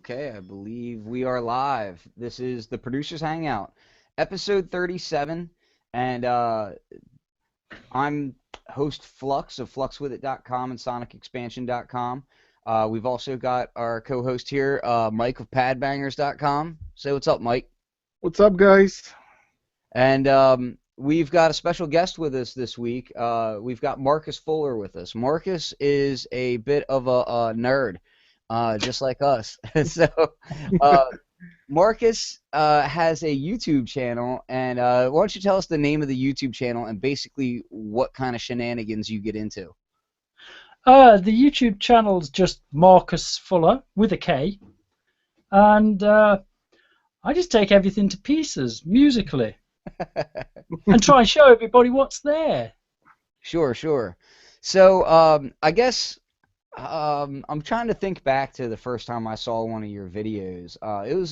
Okay, I believe we are live. This is the Producers Hangout, episode 37, and I'm host Flux of fluxwithit.com and sonicexpansion.com. We've also got our co-host here, Mike of padbangers.com. Say what's up, Mike. What's up, guys? And we've got a special guest with us this week. We've got Markus Fuller with us. Markus is a bit of a nerd. Just like us. So, uh, Markus has a YouTube channel, and why don't you tell us the name of the YouTube channel and basically what kind of shenanigans you get into? The YouTube channel's just Markus Fuller with a K, and I just take everything to pieces musically and try and show everybody what's there. Sure, sure. So, I guess I'm trying to think back to the first time I saw one of your videos.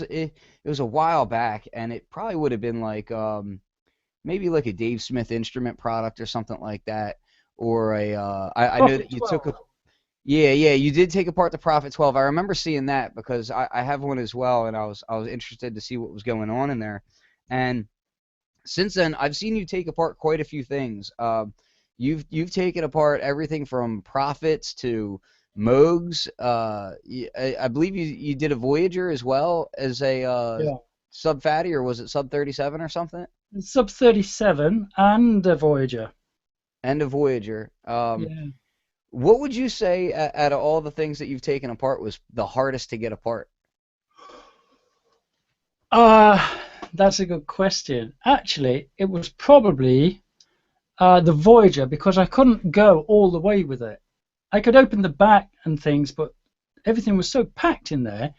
It was a while back, and it probably would have been like maybe like a Dave Smith instrument product or something like that, or I know that you took a yeah, you did take apart the Prophet 12. I remember seeing that because I have one as well, and I was interested to see what was going on in there. And since then, I've seen you take apart quite a few things. You've taken apart everything from Prophets to Moogs. I believe you did a Voyager as well as a Yeah, Sub Fatty, or was it Sub 37 or something? Sub 37 and a Voyager. And a Voyager. Yeah. What would you say out of all the things that you've taken apart was the hardest to get apart? Uh, that's a good question. Actually, it was probably the Voyager because I couldn't go all the way with it. I could open the back and things, but everything was so packed in there.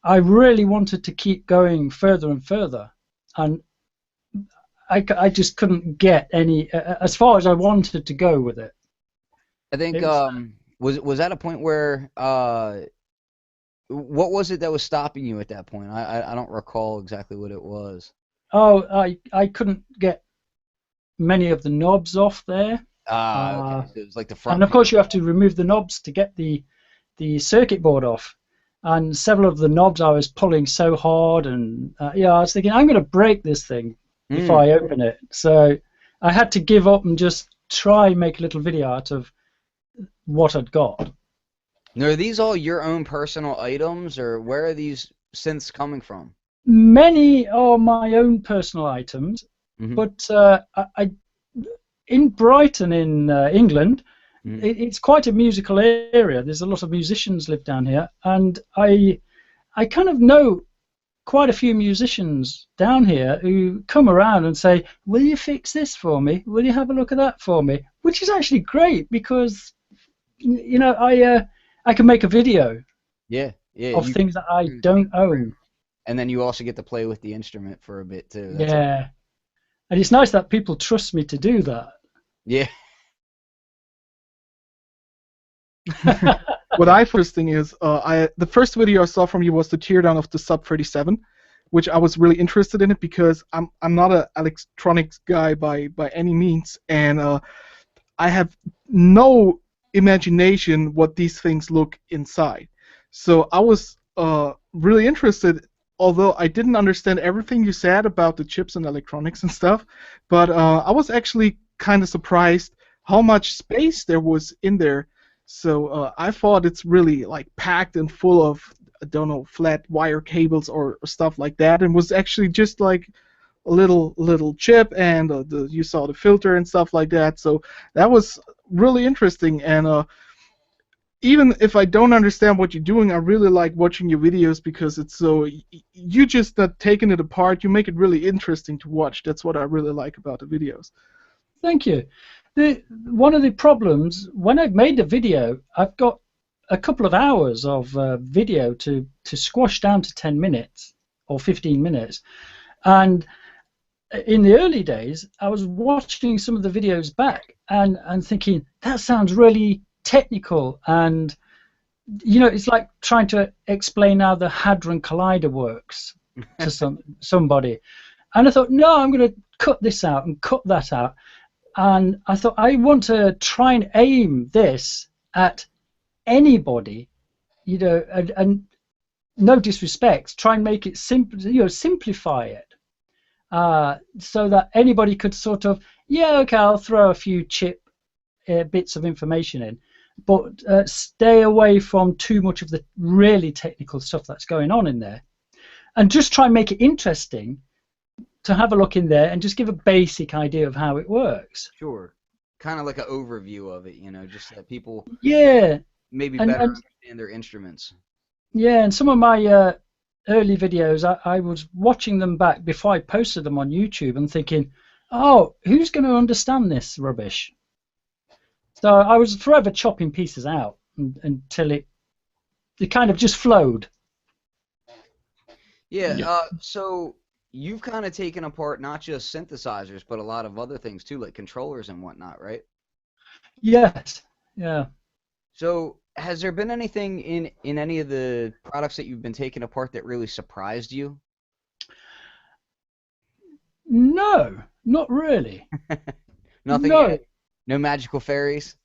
I really wanted to keep going further and further, and I just couldn't get any as far as I wanted to go with it. I think It was was that a point where what was it that was stopping you at that point? I don't recall exactly what it was. I couldn't get many of the knobs off there, Ah, uh, okay. So it was like the and front of panel. course you have to remove the knobs to get the circuit board off. And several of the knobs I was pulling so hard, and yeah, I was thinking I'm going to break this thing before Mm. I open it. So I had to give up and just try and make a little video out of what I'd got. Now, are these all your own personal items, or where are these synths coming from? Many are my own personal items, Hmm. but in Brighton, in England, Hmm. it's quite a musical area. There's a lot of musicians live down here, and I kind of know quite a few musicians down here who come around and say, "Will you fix this for me? Will you have a look at that for me?" Which is actually great because I can make a video Yeah, yeah. of You things that I can make don't a program, own. and then you also get to play with the instrument for a bit too. That's all. Yeah, and it's nice that people trust me to do that. Yeah. What I first thing is, the first video I saw from you was the teardown of the Sub 37, which I was really interested in it because I'm not an electronics guy by any means, and I have no imagination what these things look inside. So I was really interested, although I didn't understand everything you said about the chips and electronics and stuff, but I was actually kind of surprised how much space there was in there. So I thought it's really like packed and full of, I don't know, flat wire cables or stuff like that, and was actually just like a little chip, and you saw the filter and stuff like that. So that was really interesting, and even if I don't understand what you're doing, I really like watching your videos because it's so you just not taking it apart. You make it really interesting to watch. That's what I really like about the videos. Thank you. One of the problems when I've made the video, I've got a couple of hours of video to squash down to 10 minutes or 15 minutes, and in the early days, I was watching some of the videos back and thinking that sounds really technical, and it's like trying to explain how the Hadron Collider works to somebody. And I thought, no, I'm going to cut this out and cut that out. And I thought I want to try and aim this at anybody, and no disrespect, try and make it simple, simplify it, so that anybody could sort of, yeah, okay, I'll throw a few bits of information in, but stay away from too much of the really technical stuff that's going on in there, and just try and make it interesting to have a look in there and just give a basic idea of how it works. Sure. Kind of like an overview of it, just so that people Yeah, maybe and better understand their instruments. yeah, and some of my early videos, I was watching them back before I posted them on YouTube and thinking, oh, who's going to understand this rubbish? So I was forever chopping pieces out until it kind of just flowed. Yeah, so you've kind of taken apart not just synthesizers, but a lot of other things too, like controllers and whatnot, right? Yes, yeah. So has there been anything in any of the products that you've been taking apart that really surprised you? No, not really. Nothing No. yet? No magical fairies?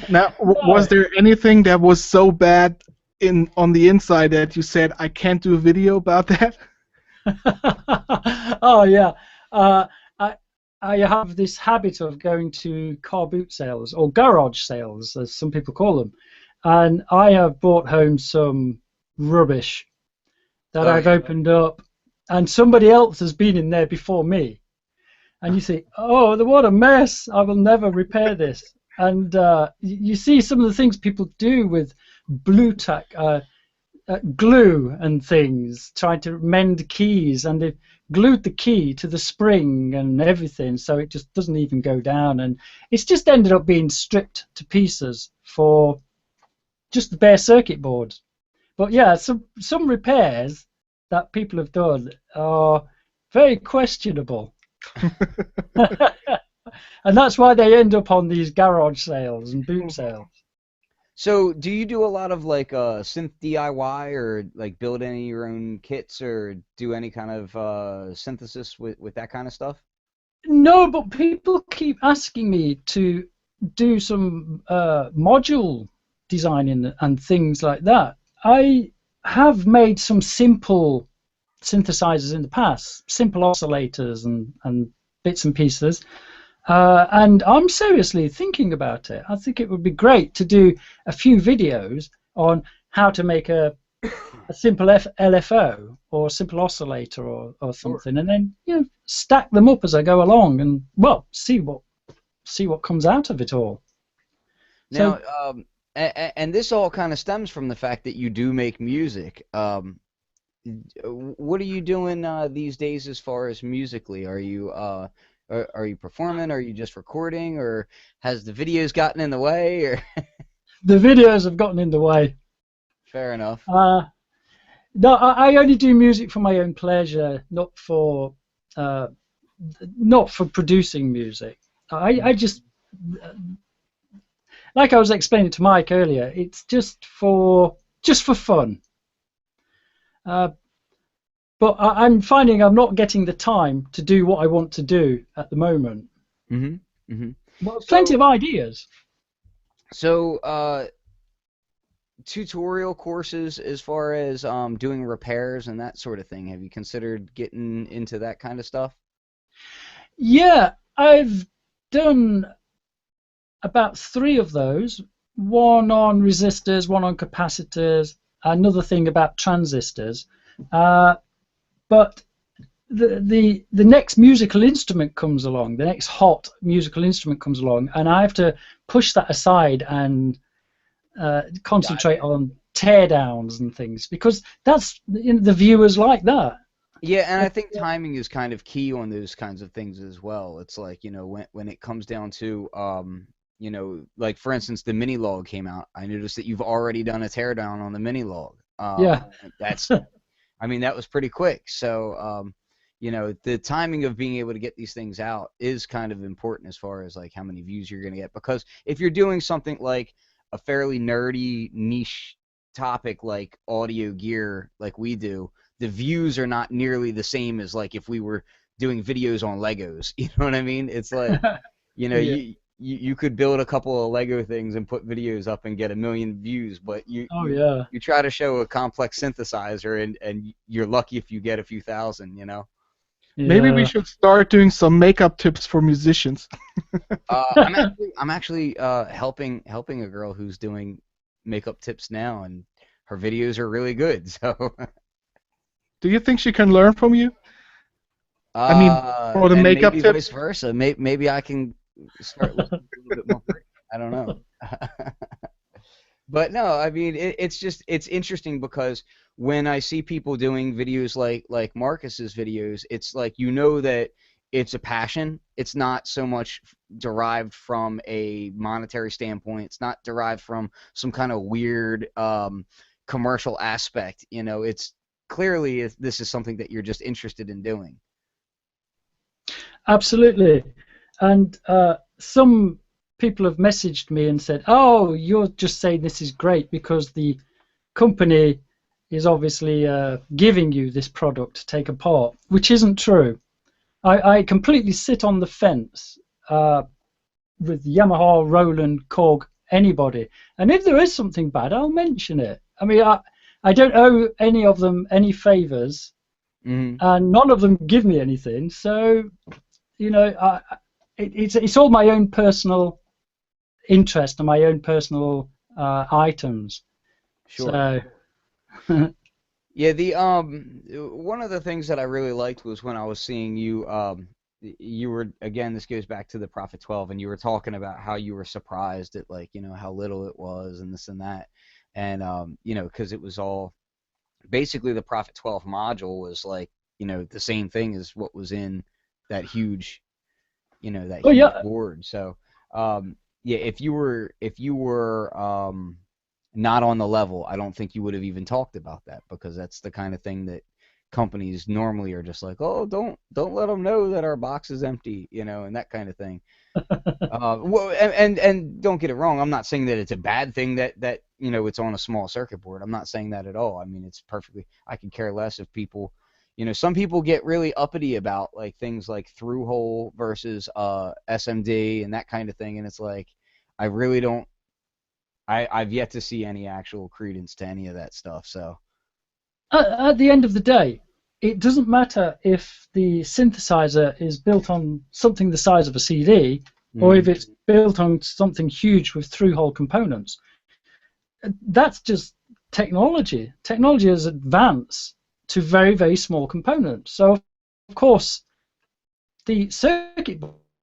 Now, was there anything that was so bad on the inside that you said I can't do a video about that? Oh yeah, I have this habit of going to car boot sales or garage sales, as some people call them, and I have brought home some rubbish that I've opened up, and somebody else has been in there before me, and you think, oh, what a mess! I will never repair this. And you see some of the things people do with blue tack. Glue and things, trying to mend keys, and they've glued the key to the spring and everything, so it just doesn't even go down, and it's just ended up being stripped to pieces for just the bare circuit board. But yeah, some repairs that people have done are very questionable. And that's why they end up on these garage sales and boot sales. So do you do a lot of like synth DIY, or like build any of your own kits, or do any kind of synthesis with that kind of stuff? No, but people keep asking me to do some module designing and things like that. I have made some simple synthesizers in the past, simple oscillators and bits and pieces. And I'm seriously thinking about it. I think it would be great to do a few videos on how to make a simple LFO or a simple oscillator or something, and then stack them up as I go along, and see what comes out of it all. Now, and this all kind of stems from the fact that you do make music. What are you doing these days as far as musically? Are you performing? Are you just recording, or has the videos gotten in the way? Or the videos have gotten in the way. Fair enough. No, I only do music for my own pleasure, not for producing music. I just, like I was explaining to Mike earlier, it's just for fun. But I'm finding I'm not getting the time to do what I want to do at the moment. Mm-hmm. Mm-hmm. Well, plenty of ideas. So, tutorial courses as far as doing repairs and that sort of thing. Have you considered getting into that kind of stuff? Yeah, I've done about 3 of those. One on resistors, one on capacitors, another thing about transistors. But the next musical instrument comes along, the next hot musical instrument comes along, and I have to push that aside and concentrate on teardowns and things, because that's the viewers like that. Yeah, and I think timing is kind of key on those kinds of things as well. It's like, when it comes down to like for instance, the mini log came out. I noticed that you've already done a teardown on the mini log. Yeah. I mean, that was pretty quick. So, the timing of being able to get these things out is kind of important as far as like how many views you're going to get. Because if you're doing something like a fairly nerdy niche topic like audio gear, like we do, the views are not nearly the same as like if we were doing videos on Legos. You know what I mean? It's like, Yeah. you could build a couple of Lego things and put videos up and get 1 million views, but Oh yeah. you try to show a complex synthesizer and you're lucky if you get a few thousand, you know. Maybe we Yeah. should start doing some makeup tips for musicians. I'm actually helping a girl who's doing makeup tips now, and her videos are really good. So Do you think she can learn from you? I mean, for the and makeup maybe tips. vice versa. Maybe I can start looking a little bit more pretty. I don't know. But no, I mean it's interesting because when I see people doing videos like Marcus's videos, it's like that it's a passion. It's not so much derived from a monetary standpoint. It's not derived from some kind of weird commercial aspect. You know, it's clearly this is something that you're just interested in doing. Absolutely. And some people have messaged me and said, "Oh, you're just saying this is great because the company is obviously giving you this product to take apart," which isn't true. I completely sit on the fence with Yamaha, Roland, Korg, anybody. And if there is something bad, I'll mention it. I mean, I don't owe any of them any favors, Mm-hmm. and none of them give me anything. So, you know, it's all my own personal interest and my own personal items. Sure. So, Yeah, the one of the things that I really liked was when I was seeing you you were again, this goes back to the Prophet 12, and you were talking about how you were surprised at, like, how little it was and this and that. And because it was all basically the Prophet 12 module was like, the same thing as what was in that huge, that oh huge yeah, board. So, yeah, if you were not on the level, I don't think you would have even talked about that, because that's the kind of thing that companies normally are just like, oh, don't let them know that our box is empty, and that kind of thing. Well, and don't get it wrong. I'm not saying that it's a bad thing that it's on a small circuit board. I'm not saying that at all. I mean, it's perfectly. I could care less if people, some people get really uppity about like things like through hole versus SMD and that kind of thing, and it's like, I really don't. I've yet to see any actual credence to any of that stuff. So at the end of the day, it doesn't matter if the synthesizer is built on something the size of a CD, or if it's built on something huge with through-hole components. That's just technology. Technology has advanced to very, very small components. So, of course, the circuit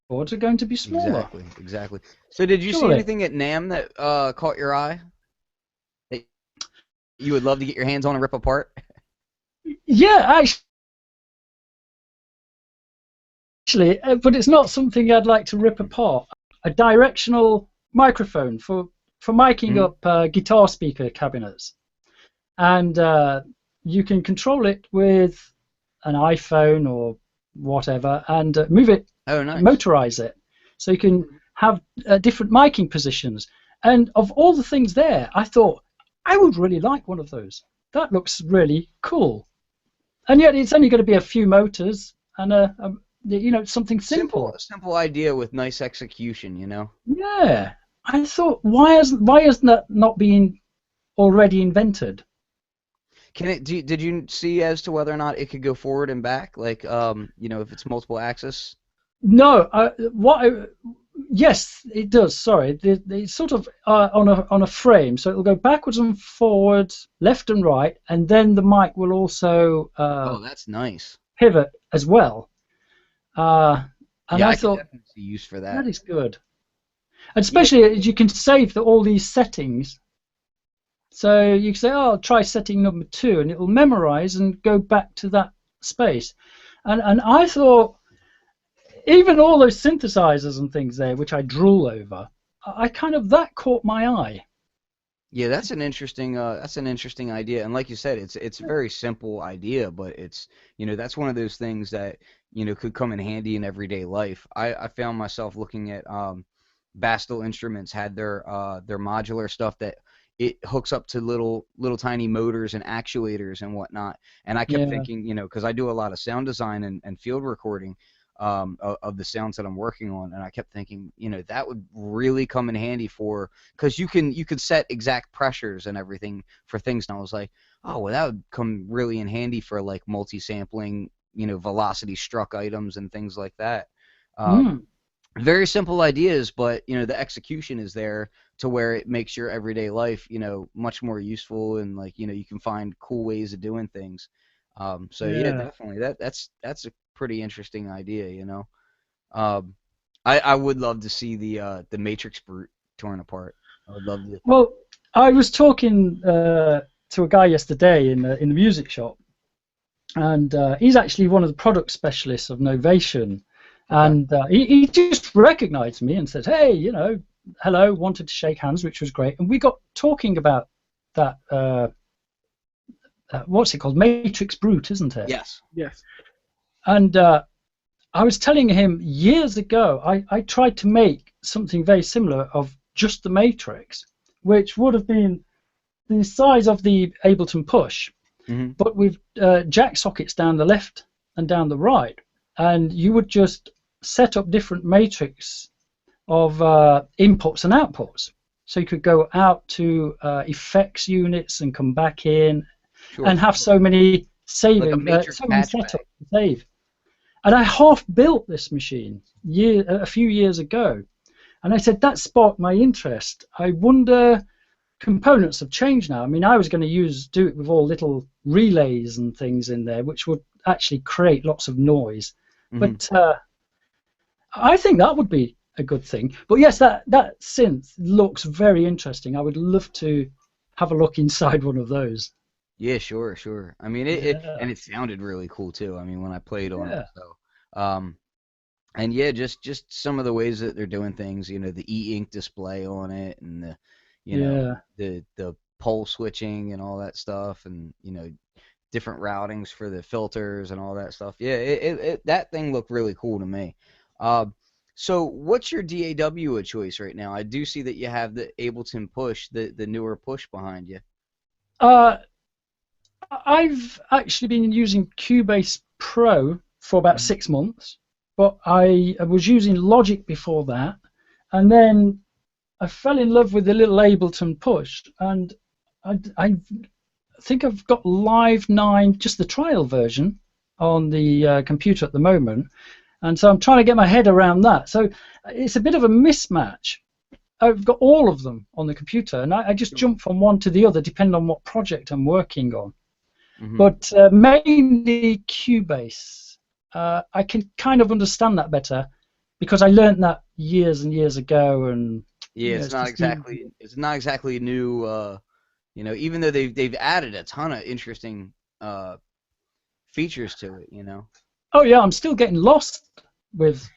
boards are going to be smaller. Exactly. So did you see Surely. anything at NAMM that caught your eye that you would love to get your hands on and rip apart? Yeah, actually, but it's not something I'd like to rip apart. A directional microphone for miking up guitar speaker cabinets, and you can control it with an iPhone or whatever, and move it, Oh, nice. motorize it, so you can have different miking positions. And of all the things there, I thought I would really like one of those. That looks really cool. And yet it's only going to be a few motors and something simple. Simple idea with nice execution, Yeah, I thought, why hasn't that not been already invented? Did you see as to whether or not it could go forward and back, like if it's multiple axis? No, yes, it does. Sorry, it's sort of on a frame, so it'll go backwards and forwards, left and right, and then the mic will also Oh, that's nice. pivot as well. And Yeah, I I could thought definitely see use for that. that is good, and especially as you can save all these settings. So you can say, "Oh, I'll try setting number 2," and it will memorize and go back to that space. And I thought, even all those synthesizers and things there, which I drool over, that caught my eye. Yeah, that's an interesting idea. And like you said, it's a very simple idea, but it's that's one of those things that could come in handy in everyday life. I found myself looking at Bastel Instruments had their modular stuff that it hooks up to little tiny motors and actuators and whatnot. And I kept thinking, because I do a lot of sound design and field recording, of the sounds that I'm working on, and I kept thinking, that would really come in handy for, because you can set exact pressures and everything for things, and I was like, oh, well, that would come really in handy for like multi-sampling, velocity struck items and things like that. Mm. Very simple ideas, but the execution is there to where it makes your everyday life, much more useful, and like you can find cool ways of doing things. So yeah, Yeah. definitely that's a pretty interesting idea. I would love to see the Matrix Brute torn apart. I would love to. Well, I was talking to a guy yesterday in the music shop, and he's actually one of the product specialists of Novation. Okay. And he just recognized me and said, hey, hello, wanted to shake hands, which was great. And we got talking about that, what's it called? Matrix Brute, isn't it? Yes. Yes. And I was telling him years ago, I tried to make something very similar of just the Matrix, which would have been the size of the Ableton Push, but with jack sockets down the left and down the right. And you would just set up different matrix of inputs and outputs. So you could go out to effects units and come back in, Sure. and have so many saving, so many setups to save. And I half built this machine a few years ago, and I said that sparked my interest. I wonder, components have changed now. I mean, I was going to do it with all little relays and things in there, which would actually create lots of noise. But I think that would be a good thing. But yes, that synth looks very interesting. I would love to have a look inside one of those. Yeah, sure. I mean, and it sounded really cool too. I mean, when I played on it. So, and yeah, just some of the ways that they're doing things. The e-ink display on it, and the pole switching and all that stuff, and different routings for the filters and all that stuff. Yeah, that thing looked really cool to me. So what's your DAW of choice right now? I do see that you have the Ableton Push, the newer Push behind you. I've actually been using Cubase Pro for about 6 months, but I was using Logic before that, and then I fell in love with the little Ableton Push, and I think I've got Live 9, just the trial version, on the computer at the moment, and so I'm trying to get my head around that. So it's a bit of a mismatch. I've got all of them on the computer, and I just jump from one to the other depending on what project I'm working on. But mainly Cubase. I can kind of understand that better because I learned that years and years ago, and yeah, it's not exactly new. Even though they've added a ton of interesting features to it. Oh yeah, I'm still getting lost with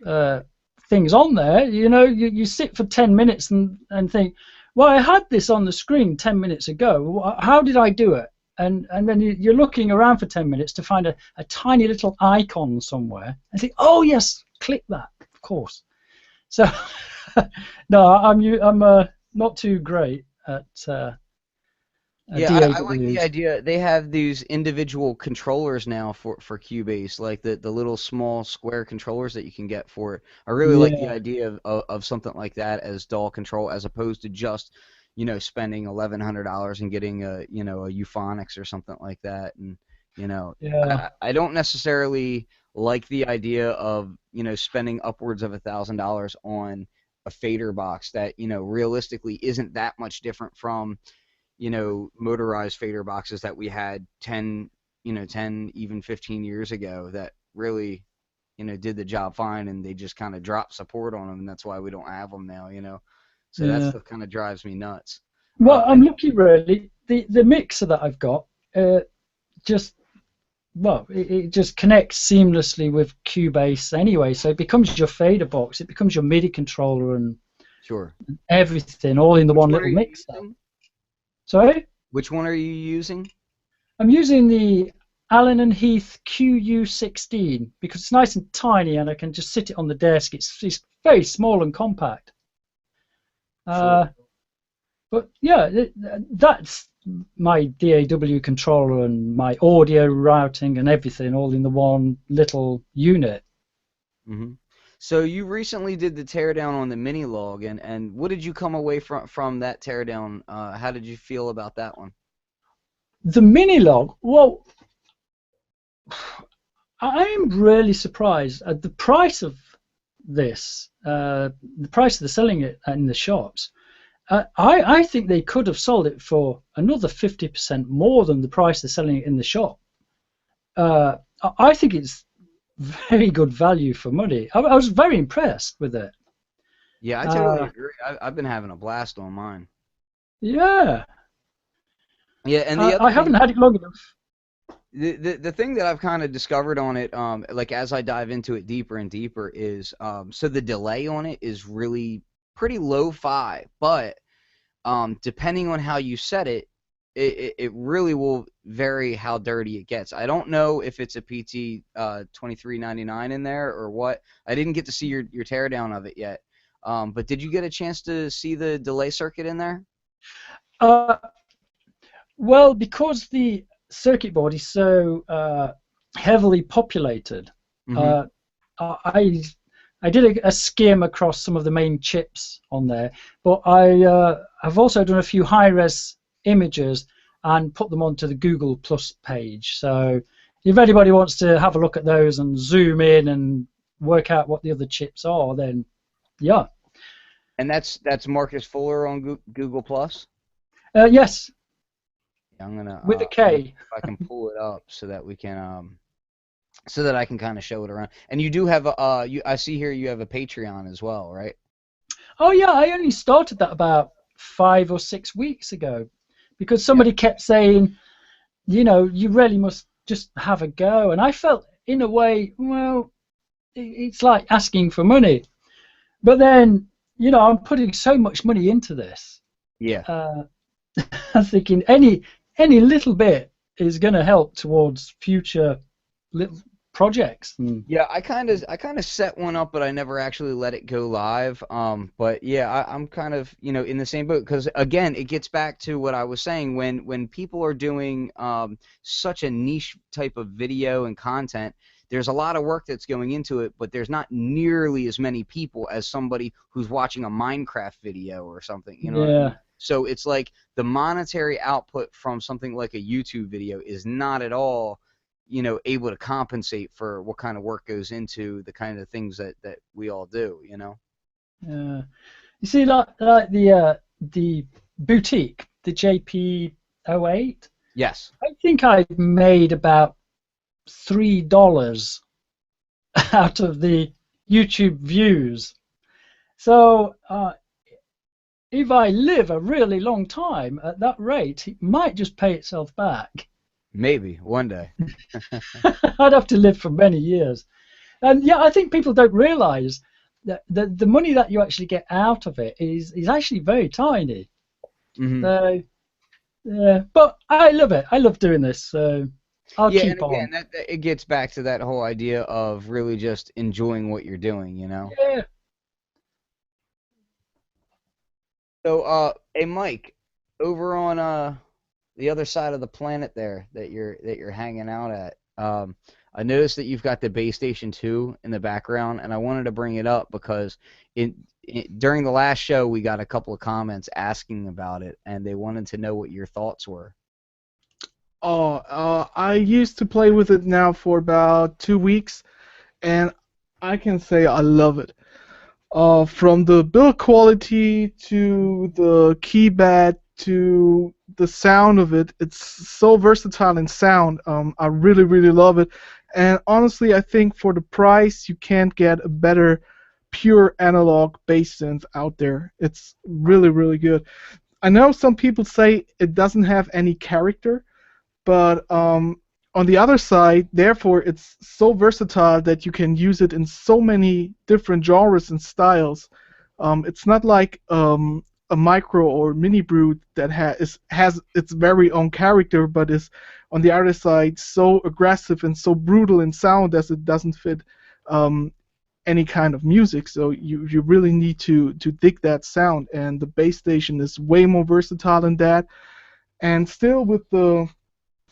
things on there. You sit for 10 minutes and think, well, I had this on the screen 10 minutes ago. How did I do it? And then you're looking around for 10 minutes to find a tiny little icon somewhere and think, oh yes, click that, of course. So no, I'm not too great at yeah, I like the idea. They have these individual controllers now for Cubase, like the little small square controllers that you can get for it. I really like the idea of something like that as DAW control, as opposed to just spending $1,100 and getting a Euphonics or something like that. And I don't necessarily like the idea of spending upwards of $1,000 on a fader box that realistically isn't that much different from motorized fader boxes that we had 10 even 15 years ago that really did the job fine, and they just kind of dropped support on them, and that's why we don't have them now. So that stuff kind of drives me nuts. Well, I'm lucky really. The mixer that I've got it just connects seamlessly with Cubase anyway, so it becomes your fader box, it becomes your MIDI controller and everything all in the one little mixer. Sorry? Which one are you using? I'm using the Allen & Heath QU16 because it's nice and tiny and I can just sit it on the desk. It's very small and compact. But yeah, that's my DAW controller and my audio routing and everything all in the one little unit. Hmm. So you recently did the teardown on the mini log, and what did you come away from that teardown? How did you feel about that one? The mini log, well, I'm really surprised at the price of this, the price they're selling it in the shops. I think they could have sold it for another 50% more than the price they're selling it in the shop. I think it's very good value for money. I was very impressed with it. Yeah, I totally Uh, agree. I've been having a blast on mine. yeah, Yeah, and the other I thing, haven't had it long enough. the thing that I've kind of discovered on it, like as I dive into it deeper and deeper, is so the delay on it is really pretty lo-fi, but depending on how you set it, it really will vary how dirty it gets. I don't know if it's a PT 2399 in there or what. I didn't get to see your teardown of it yet. But did you get a chance to see the delay circuit in there? Uh, well, because the circuit board is so heavily populated, Mm-hmm. uh, I I did a skim across some of the main chips on there, but I've also done a few high-res images and put them onto the Google Plus page. So if anybody wants to have a look at those and zoom in and work out what the other chips are, then yeah, And that's Markus Fuller on Google Plus. yes, Yeah, I'm gonna with a let me see K. if I can pull it up so that we can so that I can kind of show it around. And you do have a I see here you have a Patreon as well, right? Oh yeah, I only started that about 5 or 6 weeks ago because Yeah. somebody kept saying, you really must just have a go, and I felt in a way, well, it's like asking for money. But then, I'm putting so much money into this. Yeah. Uh, I'm thinking any little bit is going to help towards future little projects. Yeah, I kind of set one up, but I never actually let it go live. But yeah, I'm kind of in the same boat because again, it gets back to what I was saying when people are doing such a niche type of video and content. There's a lot of work that's going into it, but there's not nearly as many people as somebody who's watching a Minecraft video or something. You know what I mean? Yeah, So it's like the monetary output from something like a YouTube video is not at all able to compensate for what kind of work goes into the kind of things that we all do. yeah. You see, like the boutique, the JP08. Yes. I think I made about $3 out of the YouTube views. So if I live a really long time at that rate, it might just pay itself back. Maybe one day. I'd have to live for many years. And yeah, I think people don't realize that the money that you actually get out of it is actually very tiny. Hmm. So yeah, but I love it. I love doing this. So I'll Yeah, and keep again, on. that it gets back to that whole idea of really just enjoying what you're doing. Yeah. So, hey Mike, over on the other side of the planet there that you're hanging out at, I noticed that you've got the base station 2 in the background, and I wanted to bring it up because during the last show we got a couple of comments asking about it, and they wanted to know what your thoughts were. Oh, I used to play with it now for about 2 weeks, and I can say I love it. From the build quality to the keypad to the sound of it, it's so versatile in sound. I really, really love it. And honestly, I think for the price, you can't get a better pure analog bass synth out there. It's really, really good. I know some people say it doesn't have any character, but on the other side, therefore, it's so versatile that you can use it in so many different genres and styles. It's not like a micro or mini brute that has its very own character, but is on the other side so aggressive and so brutal in sound as it doesn't fit um, any kind of music. So you really need to dig that sound, and the bass station is way more versatile than that. And still with the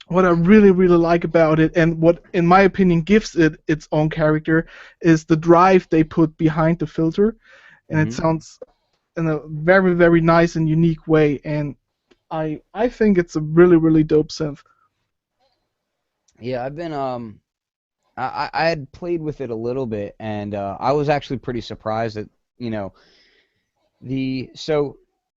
what I really, really like about it, and what, in my opinion, gives it its own character, is the drive they put behind the filter, and it Hmm. sounds in a very, very nice and unique way. And I think it's a really, really dope synth. Yeah, I've been I had played with it a little bit, and I was actually pretty surprised that you know so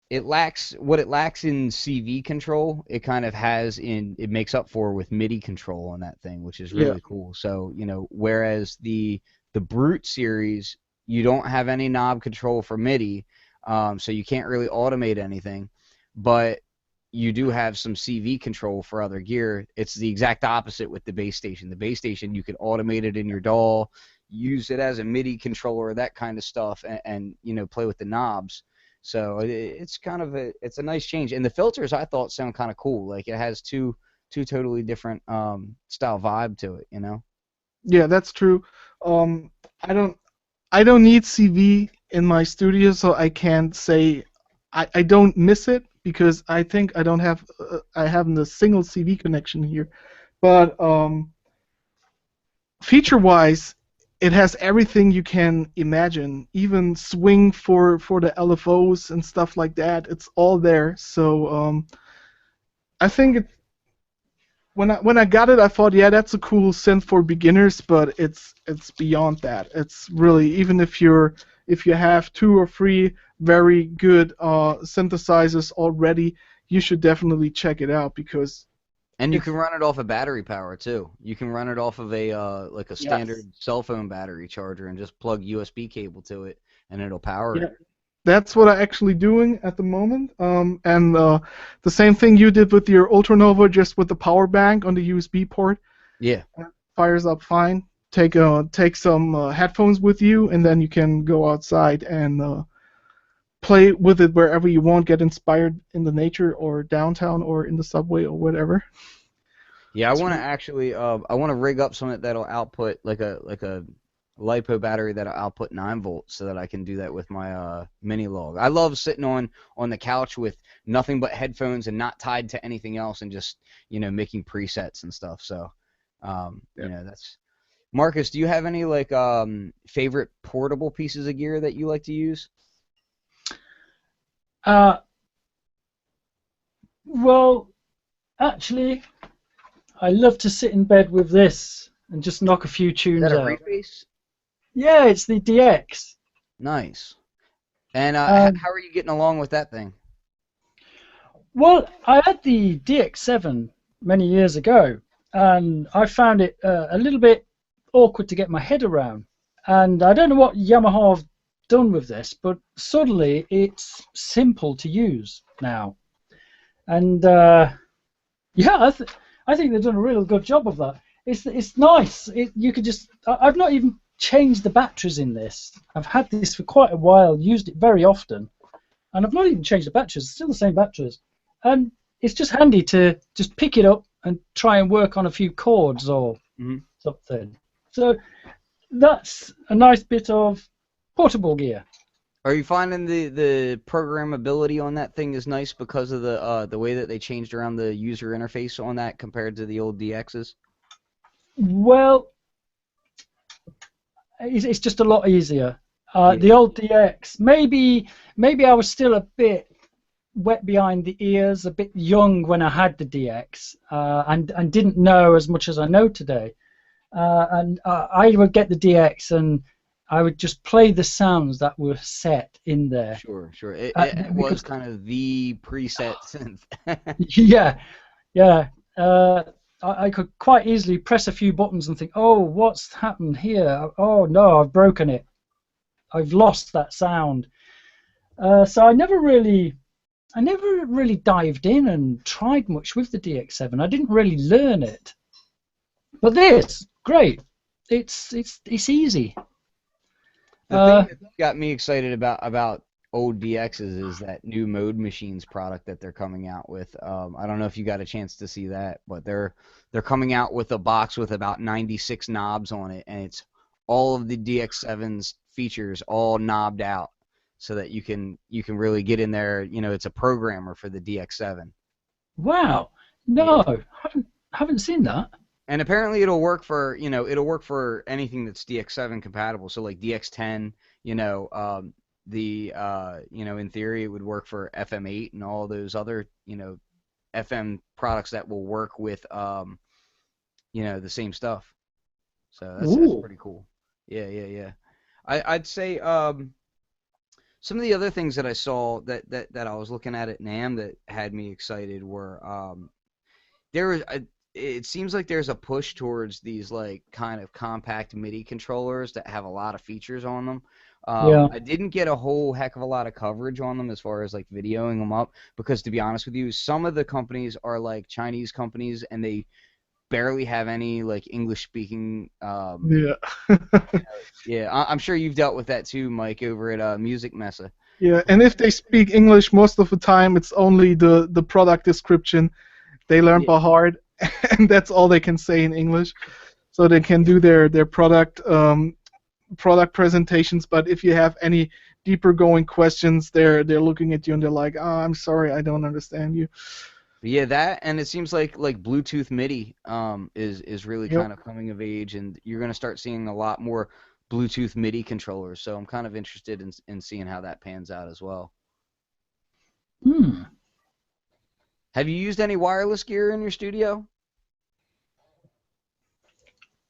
it lacks what it lacks in CV control. It kind of has in it makes up for with MIDI control on that thing, which is Yeah, really cool. So whereas the Brute series, you don't have any knob control for MIDI, so you can't really automate anything, but you do have some CV control for other gear. It's the exact opposite with the bass station. The bass station, you can automate it in your DAW, use it as a MIDI controller, that kind of stuff, and play with the knobs. So it's kind of it's a nice change. And the filters I thought sound kind of cool. Like it has two totally different style vibe to it. yeah, that's true. Um, I don't I don't need CV in my studio, so I can't say I don't miss it because I think I haven't a single CV connection here. But feature-wise, it has everything you can imagine, even swing for the LFOs and stuff like that. It's all there. So I think when I got it, I thought, yeah, that's a cool synth for beginners, but it's beyond that. It's really, even if you have two or three very good synthesizers already, you should definitely check it out because And you it's can run it off of battery power too. You can run it off of a like a Yes. standard cell phone battery charger and just plug USB cable to it, and it'll power yeah, it. that's what I'm actually doing at the moment. And the same thing you did with your Ultranova, just with the power bank on the USB port. Yeah. Fires up fine. Take some headphones with you, and then you can go outside and play with it wherever you want. Get inspired in the nature or downtown or in the subway or whatever. Yeah, I It's want to really, actually I want to rig up something that'll output like a lipo battery that'll output 9 volts so that I can do that with my mini log. I love sitting on the couch with nothing but headphones and not tied to anything else and just making presets and stuff. So yeah. that's Marcus, do you have any like favorite portable pieces of gear that you like to use? Uh, well, actually, I love to sit in bed with this and just knock a few Is that tunes a out. reface? Yeah, it's the DX. Nice. And Um, how are you getting along with that thing? well, I had the DX7 many years ago, and I found it a little bit awkward to get my head around. And I don't know what Yamaha have done with this, but suddenly it's simple to use now. And yeah, I think they've done a real good job of that. It's nice. You could just I've not even changed the batteries in this. I've had this for quite a while, used it very often, and I've not even changed the batteries. It's still the same batteries, and it's just handy to just pick it up and try and work on a few chords or Mhm. something. So that's a nice bit of portable gear. Are you finding the programmability on that thing is nice because of the way that they changed around the user interface on that compared to the old DXs? Well, it's just a lot easier. Yeah, The old DX, maybe I was still a bit wet behind the ears, a bit young when I had the DX, and didn't know as much as I know today. And I would get the DX and I would just play the sounds that were set in there. sure, sure. It was Because kind of the preset synth. yeah, yeah, I could quite easily press a few buttons and think, oh, what's happened here? Oh no, I've broken it. I've lost that sound. So I never really dived in and tried much with the DX7. I didn't really learn it. But this, great. It's easy. The thing Uh, that got me excited about old DXs is that new Mode Machines product that they're coming out with. I don't know if you got a chance to see that, but they're coming out with a box with about 96 knobs on it, and it's all of the DX7's features all knobbed out, so that you can really get in there. It's a programmer for the DX7. wow. Yeah. No. haven't seen that. And apparently it'll work for, it'll work for anything that's DX7 compatible. So like DX10, in theory it would work for FM8 and all those other, FM products that will work with, the same stuff. So that's Ooh. pretty cool. Yeah, yeah, yeah. I'd say some of the other things that I saw that I was looking at NAMM that had me excited were there was it seems like there's a push towards these like kind of compact MIDI controllers that have a lot of features on them. Yeah. I didn't get a whole heck of a lot of coverage on them as far as like videoing them up because to be honest with you, some of the companies are like Chinese companies and they barely have any like English speaking. Yeah. Yeah, I'm sure you've dealt with that too, Mike, over at Music Messa. Yeah, and if they speak English most of the time, it's only the product description they learn Yeah. by heart, and that's all they can say in English. So they can do their product presentations, but if you have any deeper going questions, they're looking at you and they're like, "Oh, I'm sorry, I don't understand you." But yeah, that and it seems like Bluetooth MIDI is really Yep. kind of coming of age, and you're gonna start seeing a lot more Bluetooth MIDI controllers. So I'm kind of interested in seeing how that pans out as well. Hmm. Have you used any wireless gear in your studio?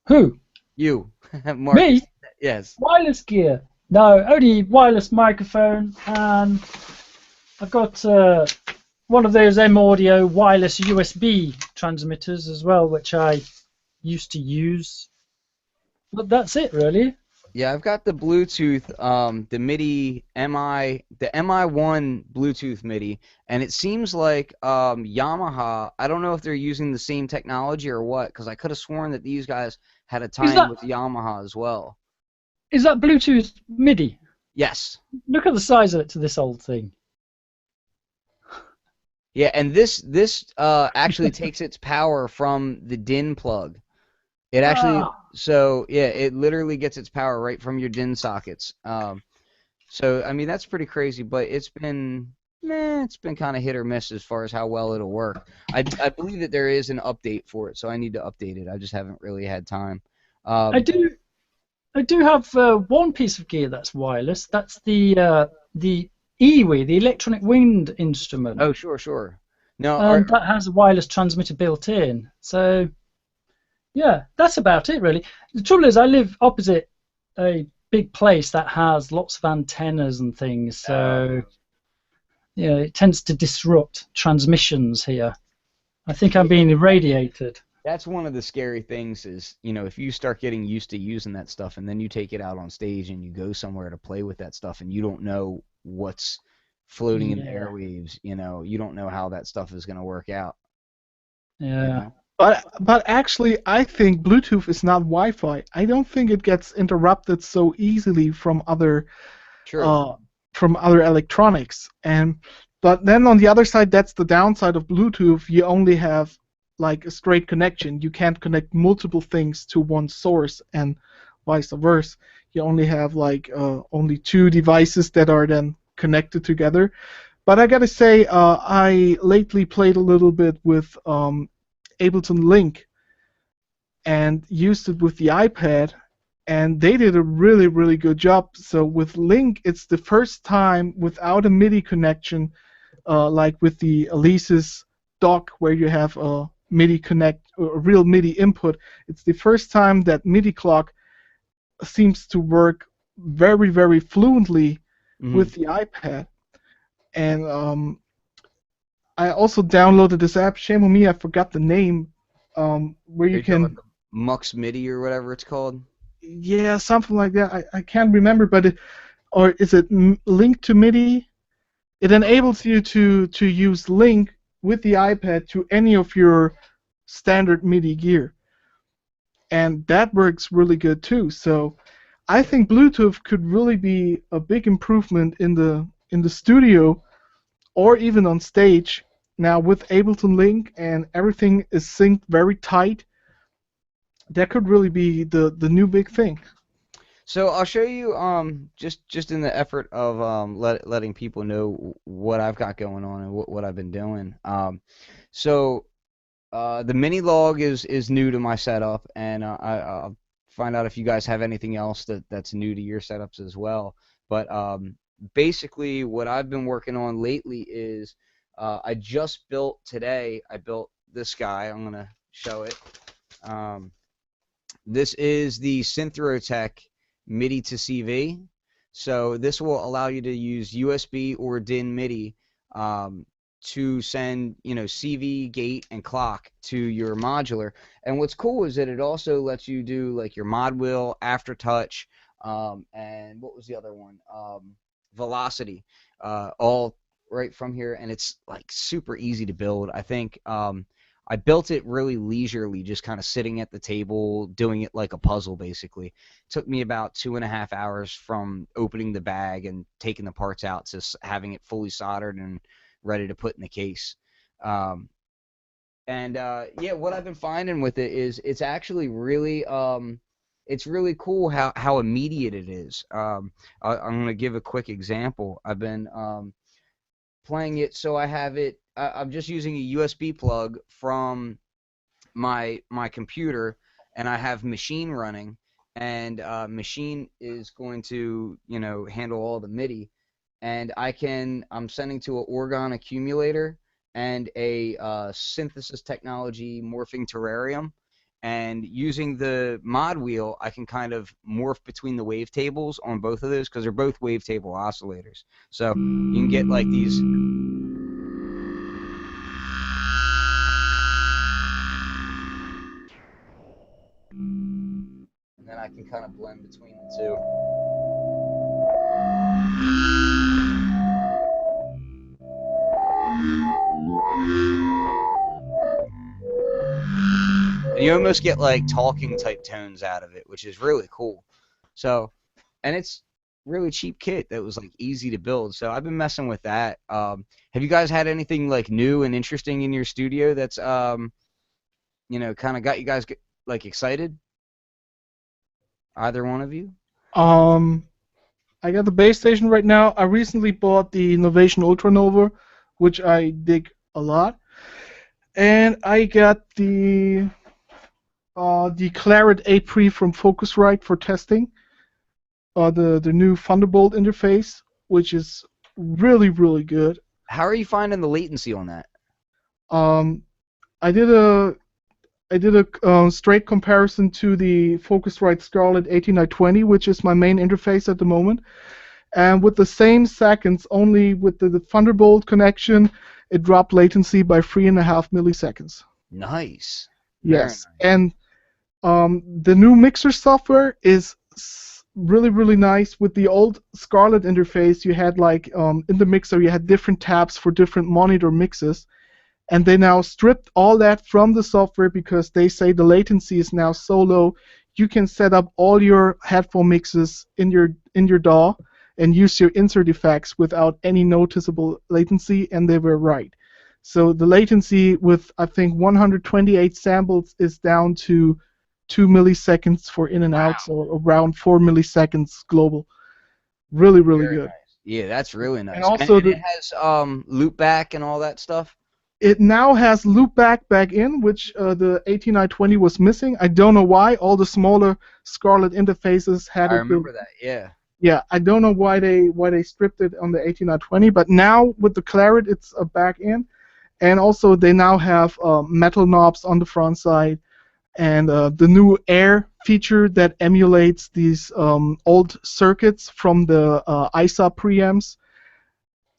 Who? You, Marcus. Me? Yes. Wireless gear? No, only wireless microphone, and I've got one of those M Audio wireless USB transmitters as well, which I used to use. But that's it, really. Yeah, I've got the Bluetooth, the MIDI the MI1 Bluetooth MIDI, and it seems like Yamaha. I don't know if they're using the same technology or what, because I could have sworn that these guys had a Is tie-in that with Yamaha as well. is that Bluetooth MIDI? Yes. Look at the size of it to this old thing. Yeah, and this actually takes its power from the DIN plug. It actually, Ah, so yeah, it literally gets its power right from your DIN sockets. So I mean that's pretty crazy, but it's been kind of hit or miss as far as how well it'll work. I believe that there is an update for it, so I need to update it. I just haven't really had time. I Um, do I do have one piece of gear that's wireless. That's the EWI, the electronic wind instrument, oh sure, sure. No, and that has a wireless transmitter built in. So yeah, that's about it really. The trouble is, I live opposite a big place that has lots of antennas and things, so yeah, it tends to disrupt transmissions here. I think I'm being irradiated. that's one of the scary things is, if you start getting used to using that stuff and then you take it out on stage and you go somewhere to play with that stuff and you don't know what's floating in the Yeah, airwaves, you don't know how that stuff is going to work out, you yeah. know? But actually, I think Bluetooth is not Wi-Fi. I don't think it gets interrupted so easily True. uh, from other electronics. But then on the other side, that's the downside of Bluetooth. You only have like a straight connection. You can't connect multiple things to one source, and vice versa. You only have like only two devices that are then connected together. But I gotta say, I lately played a little bit with Ableton Link and used it with the iPad, and they did a really, really good job. So with Link, it's the first time without a MIDI connection, like with the Alesis dock, where you have a MIDI connect, a real MIDI input. It's the first time that MIDI clock seems to work very, very fluently Hmm. with the iPad. And I also downloaded this app. Shame on me, I forgot the name. Where Are you you talking about can, the Mux MIDI or whatever it's called? yeah, something like that. I can't remember, but or is it Link to MIDI? It enables you to use Link with the iPad to any of your standard MIDI gear, and that works really good too. So I think Bluetooth could really be a big improvement in the studio or even on stage. Now with Ableton Link and everything is synced very tight, that could really be the new big thing. So I'll show you just in the effort of letting people know what I've got going on and what I've been doing. So The mini log is new to my setup, and I'll find out if you guys have anything else that's new to your setups as well. But basically, what I've been working on lately is I just built today. I built this guy. I'm gonna show it. Um, this is the Synthrotech MIDI to CV. So this will allow you to use USB or DIN MIDI to send, CV, gate, and clock to your modular. And what's cool is that it also lets you do like your mod wheel, aftertouch, and what was the other one? Velocity, all right from here. And it's like super easy to build. I think I built it really leisurely, just kind of sitting at the table, doing it like a puzzle, basically. It took me about 2.5 hours from opening the bag and taking the parts out to having it fully soldered and ready to put in the case. Yeah, what I've been finding with it is it's actually really it's really cool how immediate it is. I'm going to give a quick example. I've been playing it, so I have it. I'm just using a USB plug from my computer, and I have Machine running, and Machine is going to handle all the MIDI, and I'm sending to an Orgon accumulator and a synthesis technology morphing terrarium. And using the mod wheel, I can kind of morph between the wavetables on both of those because they're both wavetable oscillators. So you can get like these. And then I can kind of blend between the two. And you almost get like talking type tones out of it, which is really cool. So, and it's really cheap kit that was like easy to build. So I've been messing with that. Have you guys had anything like new and interesting in your studio that's kind of got you guys like excited? Either one of you? Um, I got the base station right now. I recently bought the Innovation Ultranova, which I dig a lot, and I got the Claret A-Pre from Focusrite for testing. The new Thunderbolt interface, which is really really good. How are you finding the latency on that? Um, I did a straight comparison to the Focusrite Scarlett 18920, which is my main interface at the moment. And with the same seconds, only with the Thunderbolt connection, it dropped latency by 3.5 milliseconds. Nice. Yes, Very nice. and the new mixer software is really really nice. With the old Scarlett interface, you had like in the mixer you had different tabs for different monitor mixes, and they now stripped all that from the software because they say the latency is now so low. You can set up all your headphone mixes in your DAW and use your insert effects without any noticeable latency, and they were right. So the latency with I think 128 samples is down to 2 milliseconds for in and out, so around 4 milliseconds global. Really really Very good. nice. Yeah, that's really nice. And also And it has loop back and all that stuff. it now has loopback back in, which the 18920 was missing. I don't know why. All the smaller Scarlett interfaces had I it built. remember that. Yeah. Yeah, I don't know why they stripped it on the 18920, but now with the Claret, it's back in, and also they now have metal knobs on the front side, and the new Air feature that emulates these old circuits from the ISA preamps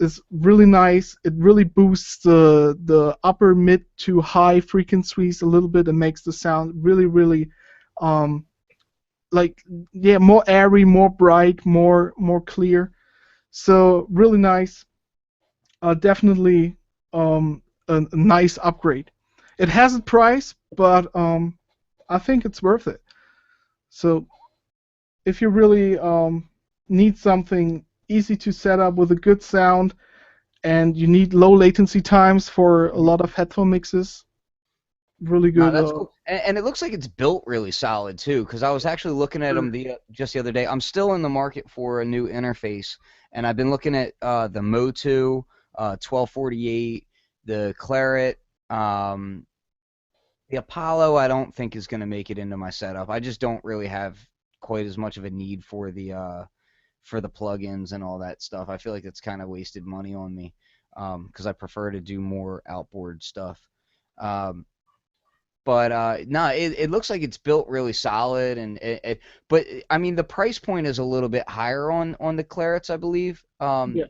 is really nice. It really boosts the upper mid to high frequencies a little bit and makes the sound really really like more airy, more bright, more clear. So really nice. Definitely a nice upgrade. It has a price, but I think it's worth it. So if you really need something easy to set up with a good sound, and you need low latency times for a lot of headphone mixes, really No, good. that's cool. And it looks like it's built really solid too, because I was actually looking at them just the other day. I'm still in the market for a new interface, and I've been looking at the Motu 1248, the Claret, The Apollo, I don't think is going to make it into my setup. I just don't really have quite as much of a need for the plugins and all that stuff. I feel like it's kind of wasted money on me because I prefer to do more outboard stuff. Um, but no, it looks like it's built really solid, and but I mean the price point is a little bit higher on the Clarets, I believe, Yeah.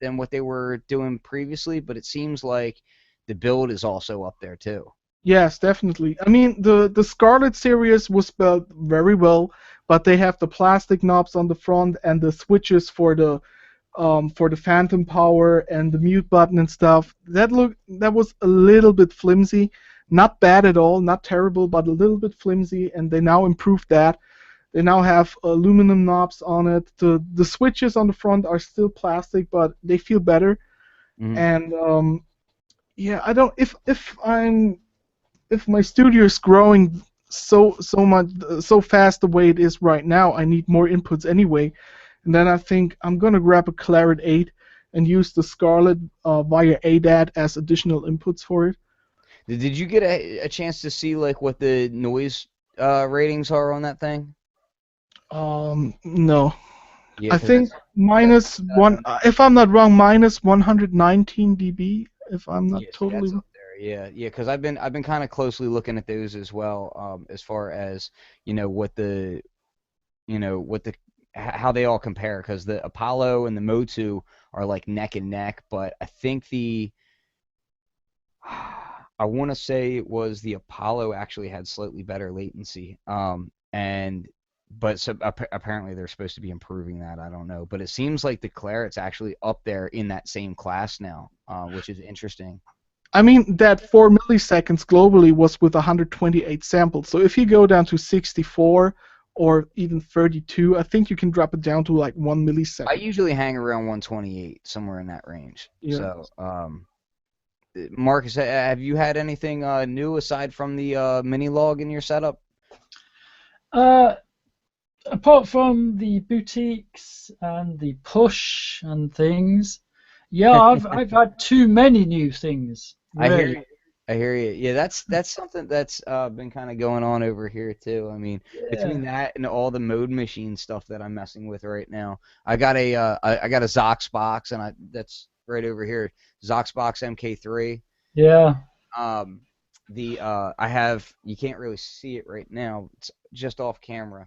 than what they were doing previously. But it seems like the build is also up there too. Yes, definitely. I mean, the Scarlet series was built very well, but they have the plastic knobs on the front and the switches for the phantom power and the mute button and stuff. That was a little bit flimsy. Not bad at all, not terrible, but a little bit flimsy, and they now improved that. They now have aluminum knobs on it. The switches on the front are still plastic, but they feel better. Hmm. And yeah, I don't if my studio is growing so fast the way it is right now, I need more inputs anyway. And then I think I'm gonna grab a Claret 8 and use the Scarlet via ADAT as additional inputs for it. Did you get a chance to see like what the noise ratings are on that thing? No. Yeah, I because think that's minus one. If I'm not wrong, minus 119 dB. If I'm not yeah, see, totally that's up there. Yeah, yeah, because I've been kind of closely looking at those as well, as far as what the what the how they all compare, because the Apollo and the Motu are like neck and neck, but I think the I want to say it was the Apollo actually had slightly better latency, and but so apparently they're supposed to be improving that. I don't know, but it seems like the Claret's actually up there in that same class now, which is interesting. I mean, that 4 milliseconds globally was with 128 samples. So if you go down to 64 or even 32, I think you can drop it down to like 1 I millisecond. usually hang around 128, somewhere in that range. Yeah. So, Marcus, have you had anything new aside from the mini log in your setup? Uh, Apart from the boutiques and the push and things, yeah, I've had too many new things, I hear really. you. I hear you. Yeah, that's something that's been kind of going on over here too. I mean, between Yeah. that and all the mode machine stuff that I'm messing with right now, I got a Zox box, and I that's right over here, Zox box MK3. Yeah. Um, the I have you can't really see it right now. It's just off camera.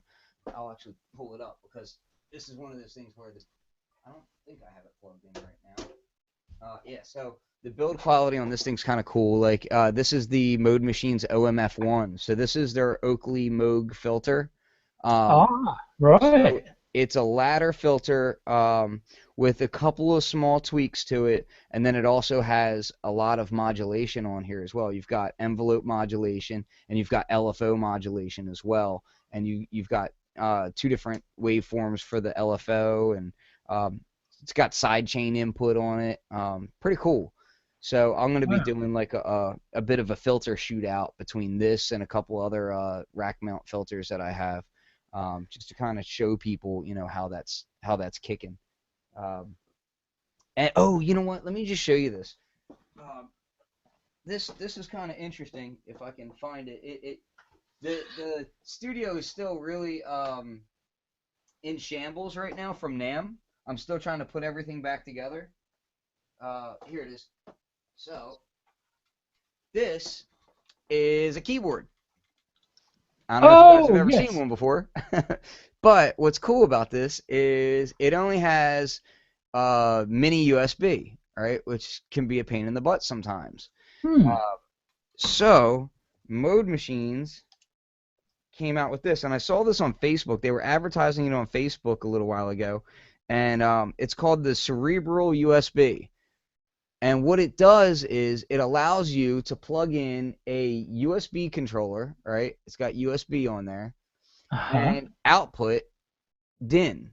I'll actually pull it up because this is one of those things where this I don't think I have it plugged in right now. Yeah, so the build quality on this thing's kind of cool. Like, this is the Mode Machine's OMF1. So this is their Oakley Moog filter. Um, Ah, so right. it's a ladder filter with a couple of small tweaks to it, and then it also has a lot of modulation on here as well. You've got envelope modulation, and you've got LFO modulation as well, and you've got two different waveforms for the LFO, and um, it's got sidechain input on it. Pretty cool. So I'm going to be Wow. doing like a bit of a filter shootout between this and a couple other rack mount filters that I have, just to kind of show people, how that's kicking. Um, and oh, you know what? Let me just show you this. Um, this is kind of interesting if I can find it. The studio is still really in shambles right now from NAMM. I'm still trying to put everything back together. Here it is. So this is a keyboard. I don't know if you guys have Oh, ever seen yes. one before, but what's cool about this is it only has mini USB, right, which can be a pain in the butt sometimes. Hmm. Uh, so Mode Machines came out with this, and I saw this on Facebook. They were advertising it on Facebook a little while ago, and it's called the Cerebral USB. And what it does is it allows you to plug in a USB controller, right? It's got USB on there, Uh-huh. and output DIN.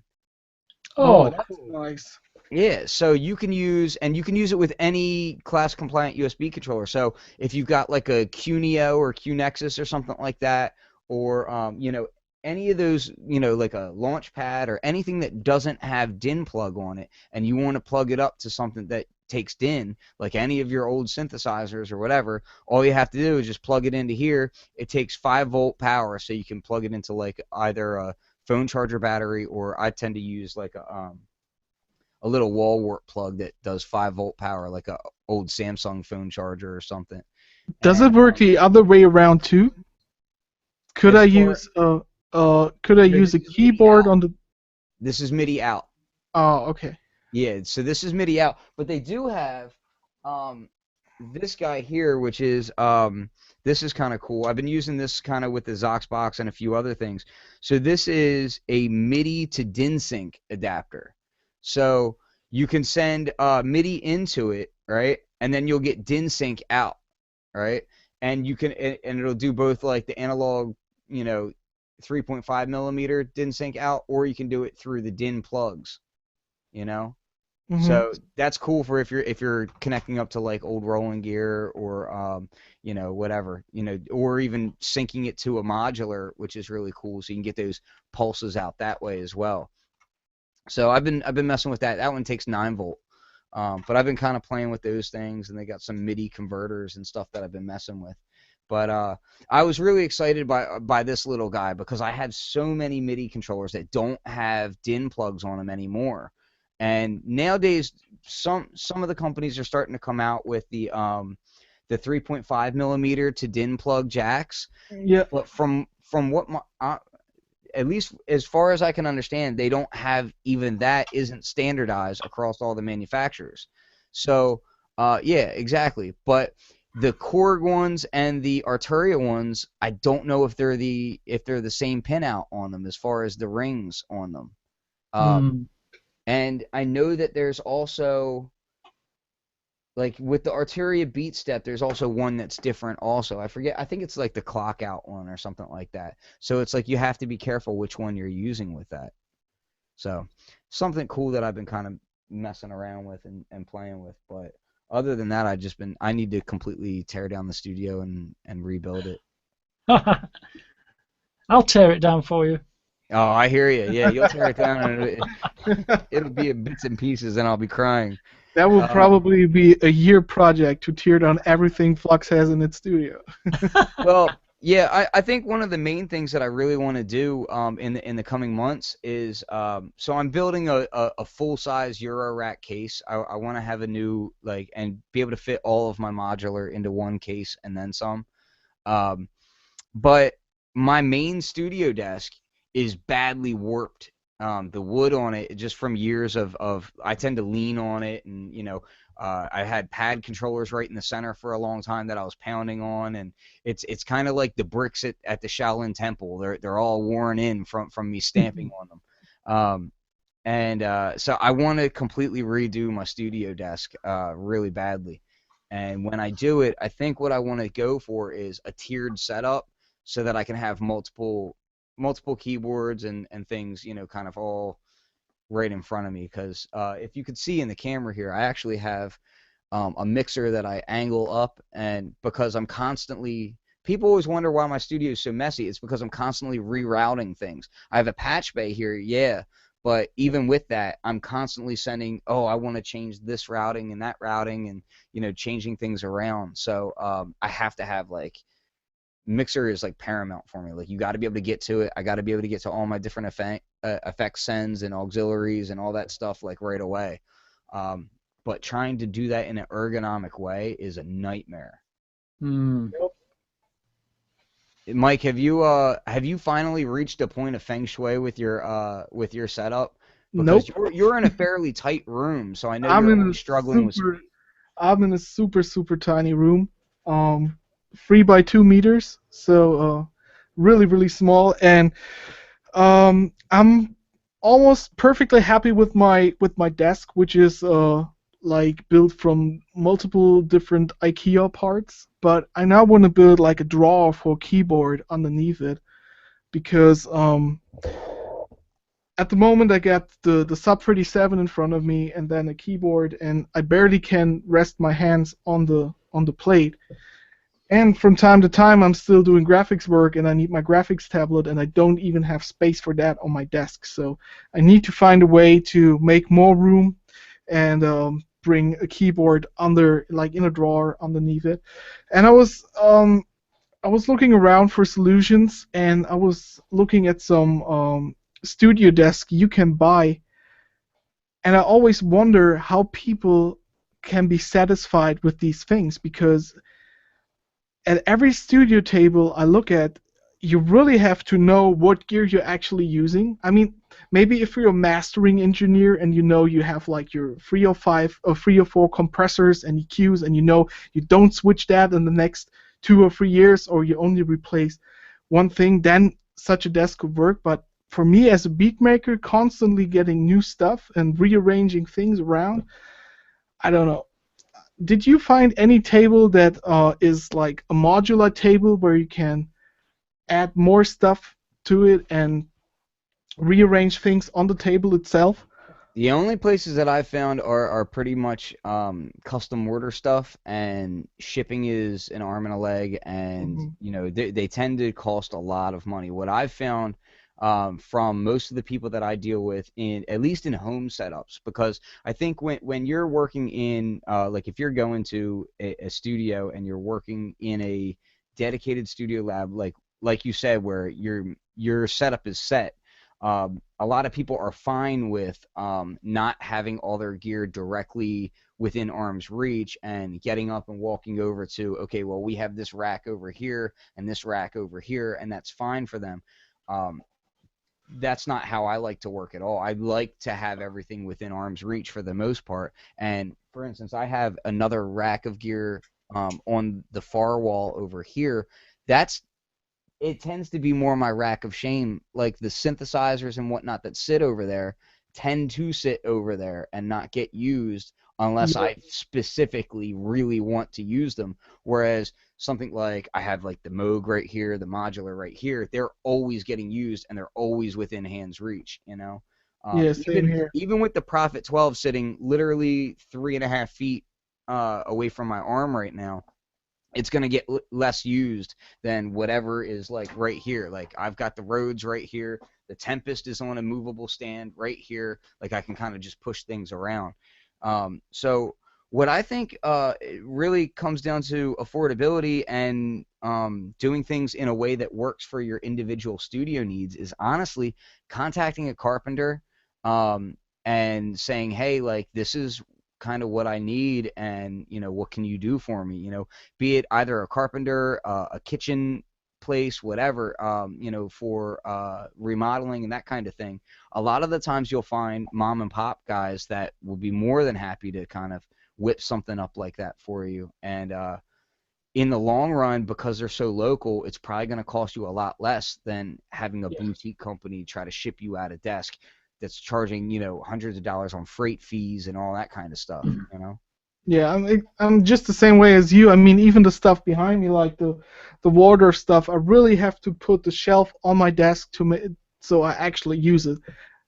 Oh, Oh, that's cool. nice. Yeah, so you can use it with any class compliant USB controller. So if you've got like a QNEO or QNexus or something like that, or any of those, like a launch pad or anything that doesn't have DIN plug on it, and you want to plug it up to something that takes DIN, like any of your old synthesizers or whatever. All you have to do is just plug it into here. It takes 5-volt power, so you can plug it into like either a phone charger battery, or I tend to use like a little wall wart plug that does 5-volt power, like a old Samsung phone charger or something. Does And it work the other way around too? Could as I far use could I no, use this a is MIDI keyboard out. on the? This is MIDI out. Oh, okay. Yeah, so this is MIDI out, but they do have um, this guy here, which is this is kind of cool. I've been using this kind of with the Zoxbox and a few other things. So this is a MIDI to DIN sync adapter. So you can send MIDI into it, right? And then you'll get DIN sync out, right? And you can and it'll do both like the analog, 3.5 millimeter DIN sync out, or you can do it through the DIN plugs, you know? Mm-hmm. So that's cool for if you're connecting up to like old rolling gear, or whatever, or even syncing it to a modular, which is really cool, so you can get those pulses out that way as well. So I've been messing with that. That one takes 9-volt. But I've been kind of playing with those things, and they got some MIDI converters and stuff that I've been messing with. But I was really excited by this little guy, because I have so many MIDI controllers that don't have DIN plugs on them anymore. And nowadays, some of the companies are starting to come out with the 3.5 millimeter to DIN plug jacks. Yeah. But from what at least as far as I can understand, they don't have even that isn't standardized across all the manufacturers. So yeah, exactly. But the Korg ones and the Arturia ones, I don't know if they're the same pinout on them as far as the rings on them. And I know that there's also, like with the Arturia Beat Step, there's also one that's different also. I forget, I think it's like the clock out one or something like that. So it's like you have to be careful which one you're using with that. So something cool that I've been kind of messing around with and playing with. But other than that, I need to completely tear down the studio and rebuild it. I'll tear it down for you. Oh, I hear you. Yeah, you'll tear it down, and it'll be in bits and pieces, and I'll be crying. That will probably be a year project to tear down everything Flux has in its studio. Well, yeah, I think one of the main things that I really want to do in the coming months is so I'm building a full-size Euro rack case. I want to have a new, like, and be able to fit all of my modular into one case and then some. But my main studio desk is badly warped. The wood on it, just from years of I tend to lean on it, and I had pad controllers right in the center for a long time that I was pounding on, and it's kind of like the bricks at the Shaolin Temple. They're all worn in from me stamping on them. So I want to completely redo my studio desk really badly. And when I do it, I think what I want to go for is a tiered setup, so that I can have multiple keyboards and things, kind of all right in front of me. Because if you could see in the camera here, I actually have a mixer that I angle up, and because I'm constantly, people always wonder why my studio is so messy. It's because I'm constantly rerouting things. I have a patch bay here, yeah, but even with that, I'm constantly sending, oh, I want to change this routing and that routing, and changing things around. So I have to have, like, mixer is like paramount for me. Like, you got to be able to get to it. I got to be able to get to all my different effect sends and auxiliaries and all that stuff, like, right away. But trying to do that in an ergonomic way is a nightmare. Mike, have you finally reached a point of feng shui with your setup? Because Nope. you're in a fairly tight room, so I know I'm you're in always struggling with. I'm in a super tiny room. 3 by 2 meters, so really small, and I'm almost perfectly happy with my desk, which is like built from multiple different IKEA parts. But I now want to build like a drawer for keyboard underneath it, because at the moment I got the Sub 37 in front of me, and then a keyboard, and I barely can rest my hands on the plate. And from time to time, I'm still doing graphics work, and I need my graphics tablet, and I don't even have space for that on my desk. So I need to find a way to make more room and bring a keyboard under, like in a drawer underneath it. And I was looking around for solutions, and I was looking at some studio desk you can buy, and I always wonder how people can be satisfied with these things, because at every studio table I look at, you really have to know what gear you're actually using. I mean, maybe if you're a mastering engineer and you know you have like your 305 or 304 compressors and EQs, and you know you don't switch that in the next 2 or 3 years, or you only replace one thing, then such a desk could work. But for me as a beat maker, constantly getting new stuff and rearranging things around, I don't know. Did you find any table that is like a modular table where you can add more stuff to it and rearrange things on the table itself? The only places that I've found are pretty much custom order stuff, and shipping is an arm and a leg, and Hmm. they tend to cost a lot of money. What I've found from most of the people that I deal with, in at least in home setups, because I think when you're working in like if you're going to a studio and you're working in a dedicated studio lab, like you said, where your setup is set. A lot of people are fine with not having all their gear directly within arm's reach, and getting up and walking over to, okay, well, we have this rack over here and this rack over here, and that's fine for them. Um, that's not how I like to work at all. I like to have everything within arm's reach for the most part. And for instance, I have another rack of gear on the far wall over here. That's It tends to be more my rack of shame. Like the synthesizers and whatnot that sit over there tend to sit over there and not get used unless Yeah. I specifically really want to use them. Whereas something like I have like the Moog right here, the modular right here, they're always getting used and they're always within hand's reach, you know? Yeah, same Even here. even with the Prophet 12 sitting literally 3.5 feet away from my arm right now, it's going to get less used than whatever is like right here. Like I've got the Rhodes right here. The Tempest is on a movable stand right here. Like I can kind of just push things around. So what I think it really comes down to affordability and doing things in a way that works for your individual studio needs is honestly contacting a carpenter and saying, hey, like this is kind of what I need, and what can you do for me? Be it either a carpenter, a kitchen place, whatever, for remodeling and that kind of thing. A lot of the times you'll find mom and pop guys that will be more than happy to kind of whip something up like that for you. And in the long run, because they're so local, it's probably going to cost you a lot less than having a Yeah. boutique company try to ship you out a desk that's charging, hundreds of dollars on freight fees and all that kind of stuff. Yeah, I'm just the same way as you. I mean, even the stuff behind me, like the water stuff, I really have to put the shelf on my desk so I actually use it.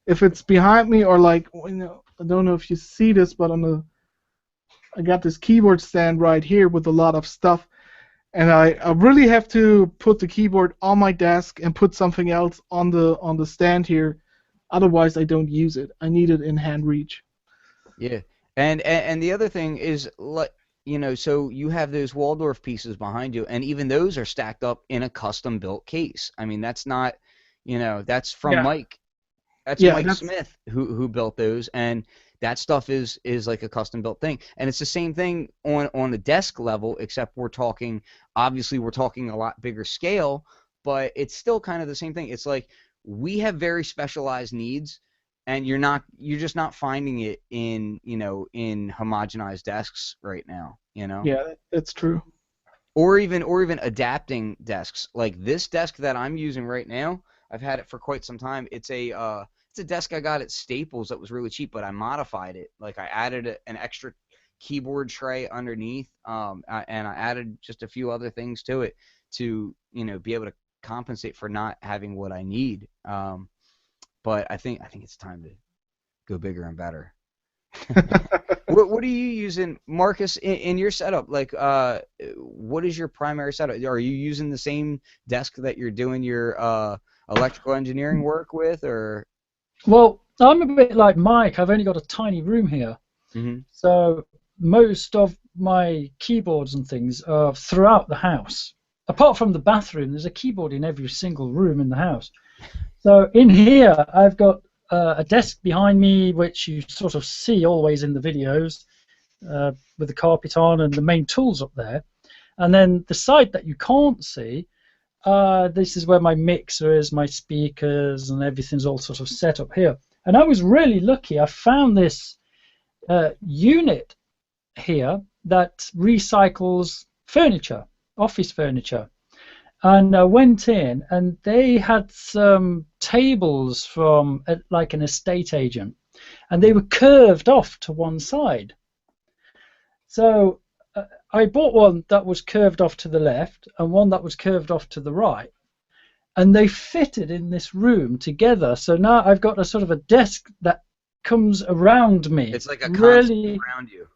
If it's behind me, or like, I don't know if you see this, but I got this keyboard stand right here with a lot of stuff, and I really have to put the keyboard on my desk and put something else on the stand here. Otherwise, I don't use it. I need it in hand reach. Yeah, and the other thing is, like, so you have those Waldorf pieces behind you, and even those are stacked up in a custom built case. I mean, that's not, that's from Yeah, Mike. That's yeah, Mike that's Smith who built those, and that stuff is like a custom built thing. And it's the same thing on the desk level, except obviously we're talking a lot bigger scale, but it's still kind of the same thing. It's like we have very specialized needs, and you're just not finding it in homogenized desks right now. yeah, that's true. Or even adapting desks. Like this desk that I'm using right now, I've had it for quite some time. It's a desk I got at Staples that was really cheap, but I modified it. Like I added an extra keyboard tray underneath, and I added just a few other things to it to be able to compensate for not having what I need. But I think it's time to go bigger and better. What are you using, Marcus, in your setup? Like, what is your primary setup? Are you using the same desk that you're doing your electrical engineering work with, or? Well, I'm a bit like Mike. I've only got a tiny room here, Hmm. So most of my keyboards and things are throughout the house. Apart from the bathroom, there's a keyboard in every single room in the house. So in here, I've got a desk behind me, which you sort of see always in the videos, with the carpet on and the main tools up there. And then the side that you can't see, this is where my mixer is, my speakers, and everything's all sort of set up here. And I was really lucky. I found this unit here that recycles furniture, office furniture. And I went in, and they had some tables from like an estate agent, and they were curved off to one side. So I bought one that was curved off to the left and one that was curved off to the right, and they fitted in this room together. So now I've got a sort of a desk that comes around me. It's like a console really around you.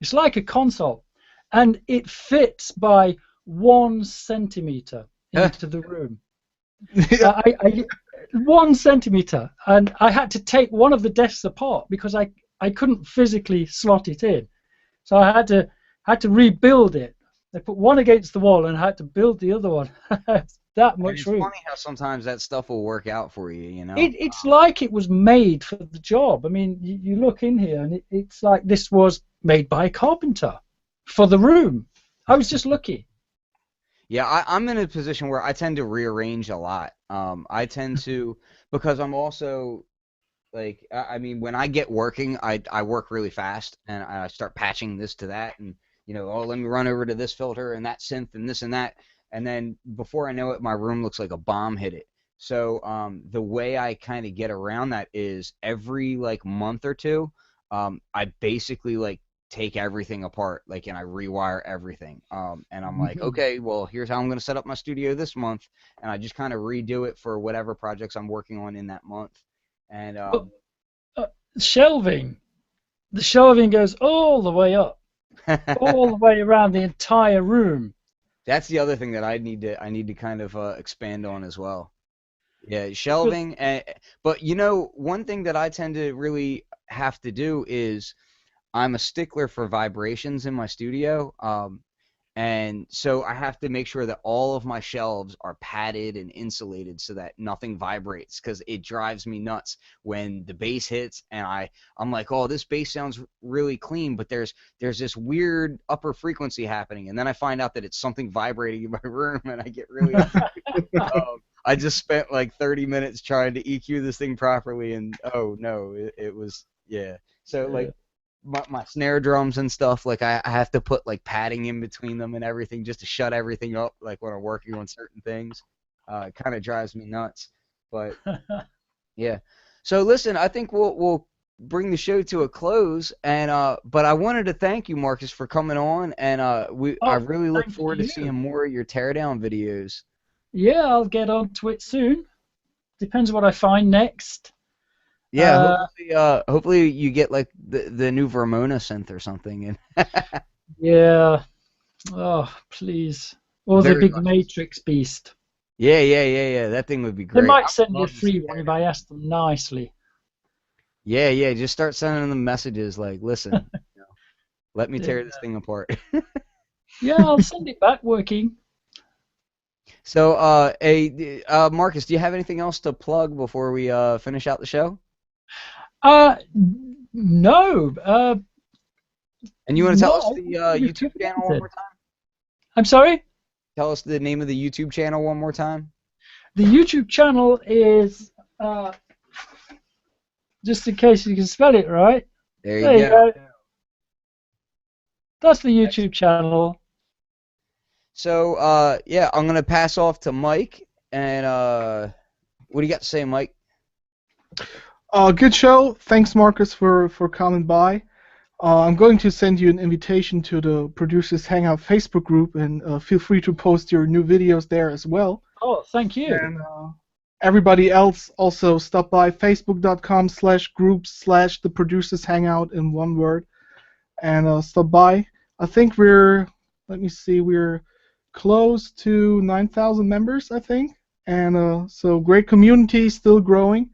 It's like a console, and it fits by 1 centimeter into the room. Yeah. 1 centimeter, and I had to take one of the desks apart because I couldn't physically slot it in, so I had to rebuild it. I put one against the wall and I had to build the other one. That And much it's room. funny how sometimes that stuff will work out for you, you know? It's like it was made for the job. I mean, you look in here and it's like this was made by a carpenter for the room. I was just lucky. Yeah, I'm in a position where I tend to rearrange a lot. I tend to, because I'm also like, I mean, when I get working, I work really fast, and I start patching this to that, and oh, let me run over to this filter and that synth and this and that, and then before I know it, my room looks like a bomb hit it. So the way I kind of get around that is every like month or two, I basically like take everything apart, like, and I rewire everything. And I'm like, Mhm. okay, well, here's how I'm going to set up my studio this month, and I just kind of redo it for whatever projects I'm working on in that month. And But shelving, the shelving goes all the way up, all the way around the entire room. that's the other thing that I need to kind of expand on as well. Yeah, But shelving. But one thing that I tend to really have to do is I'm a stickler for vibrations in my studio. And so I have to make sure that all of my shelves are padded and insulated so that nothing vibrates, because it drives me nuts when the bass hits and I'm like, oh, this bass sounds really clean, but there's this weird upper frequency happening, and then I find out that it's something vibrating in my room, and I get really upset. I just spent like 30 minutes trying to EQ this thing properly, and oh no, it was, yeah. So like my snare drums and stuff, like I have to put like padding in between them and everything just to shut everything up, like when I'm working on certain things. It kind of drives me nuts, but yeah. So listen, I think we'll bring the show to a close, and but I wanted to thank you, Marcus, for coming on, and I oh, really look thank forward to you. seeing more of your teardown videos. Yeah, I'll get on to it soon. Depends what I find next. Yeah, Uh, hopefully you get like the new Vermona synth or something, and yeah. Oh, please. Or the very big much. Matrix beast. Yeah. That thing would be They great. might I send would me a love to see free one if I teardown. ask them nicely. Yeah. Just start sending them messages like, listen, let me Yeah, tear this thing apart. yeah, I'll send it back working. So, Marcus, do you have anything else to plug before we finish out the show? Uh, no. And you want to tell us No, the we've YouTube covered channel one everything. more time? I'm sorry? Tell us the name of the YouTube channel one more time. The YouTube channel is, uh, just in case you can spell it right. There you There you go. go. That's the Excellent. YouTube channel. So, yeah, I'm gonna pass off to Mike, and what do you got to say, Mike? Good show. Thanks, Marcus, for coming by. I'm going to send you an invitation to the Producers Hangout Facebook group, and feel free to post your new videos there as well. Oh, thank you. And everybody else also stop by facebook.com/groups/the Producers Hangout in one word, and stop by. I think we're close to 9,000 members, I think, and so great community, still growing.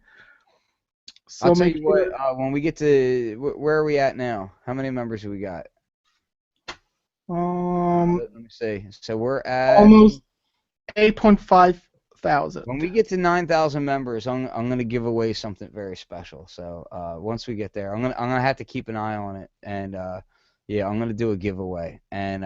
So I'll tell make you what. sure. When we get to where are we at now? How many members do we got? Um, Let me see. So we're at almost 8.5 thousand. when we get to 9,000 members, I'm gonna give away something very special. So once we get there, I'm gonna have to keep an eye on it, and yeah, I'm gonna do a giveaway, and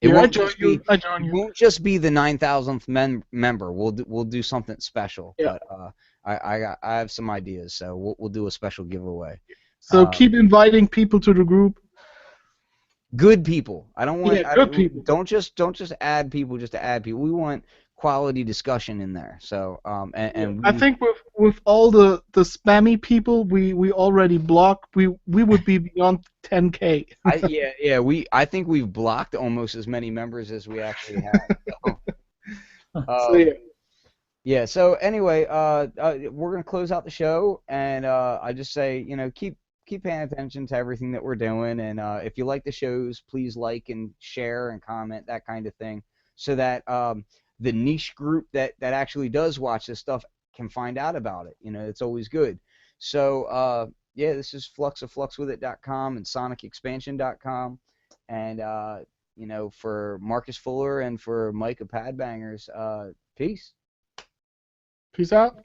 it Yeah, I won't join just you. be I join it you. won't just be the 9,000th member. We'll do something special, Yeah. but I have some ideas, so we'll do a special giveaway. So keep inviting people to the group. Good people. I don't want Yeah, good people. don't just add people just to add people. We want quality discussion in there. So Yeah. and I we think with all the spammy people we already blocked, we would be beyond 10K. I think we've blocked almost as many members as we actually have. So, So yeah. yeah. So anyway, we're gonna close out the show, and I just say, keep paying attention to everything that we're doing, and if you like the shows, please like and share and comment, that kind of thing, so that the niche group that actually does watch this stuff can find out about it. It's always good. So yeah, this is Flux of fluxwithit.com and sonicexpansion.com, and for Markus Fuller and for Mike of Padbangers, peace. Peace out.